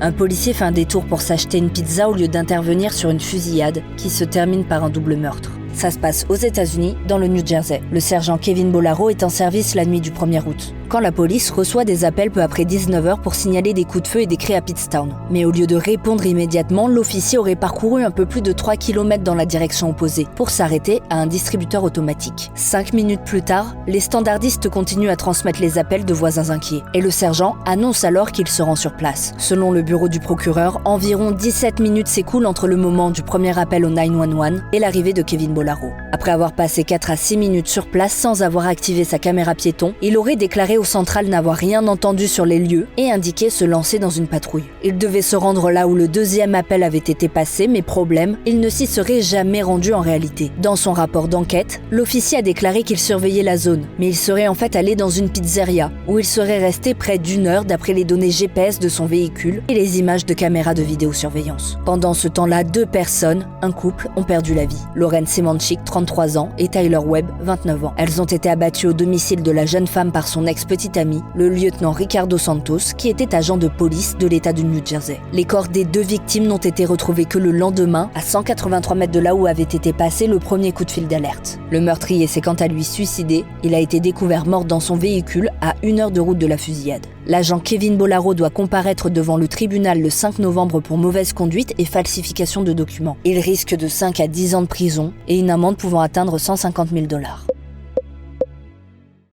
Un policier fait un détour pour s'acheter une pizza au lieu d'intervenir sur une fusillade qui se termine par un double meurtre. Ça se passe aux États-Unis, dans le New Jersey. Le sergent Kevin Bolaro est en service la nuit du 1er août, quand la police reçoit des appels peu après 19h pour signaler des coups de feu et des cris à Pittstown. Mais au lieu de répondre immédiatement, l'officier aurait parcouru un peu plus de 3 km dans la direction opposée pour s'arrêter à un distributeur automatique. 5 minutes plus tard, les standardistes continuent à transmettre les appels de voisins inquiets et le sergent annonce alors qu'il se rend sur place. Selon le bureau du procureur, environ 17 minutes s'écoulent entre le moment du premier appel au 911 et l'arrivée de Kevin Bolaro. Après avoir passé 4 à 6 minutes sur place sans avoir activé sa caméra piéton, il aurait déclaré aux centrales n'avoir rien entendu sur les lieux et indiqué se lancer dans une patrouille. Il devait se rendre là où le deuxième appel avait été passé, mais problème, il ne s'y serait jamais rendu en réalité. Dans son rapport d'enquête, l'officier a déclaré qu'il surveillait la zone, mais il serait en fait allé dans une pizzeria où il serait resté près d'1 heure d'après les données GPS de son véhicule et les images de caméras de vidéosurveillance. Pendant ce temps-là, 2 personnes, un couple, ont perdu la vie. Lauren Semanchik, 33 ans, et Tyler Webb, 29 ans. Elles ont été abattues au domicile de la jeune femme par son ex-petit ami, le lieutenant Ricardo Santos, qui était agent de police de l'État du New Jersey. Les corps des 2 victimes n'ont été retrouvés que le lendemain, à 183 mètres de là où avait été passé le premier coup de fil d'alerte. Le meurtrier s'est quant à lui suicidé. Il a été découvert mort dans son véhicule à 1 heure de route de la fusillade. L'agent Kevin Bolaro doit comparaître devant le tribunal le 5 novembre pour mauvaise conduite et falsification de documents. Il risque de 5 à 10 ans de prison et une amende pouvant atteindre $150 000.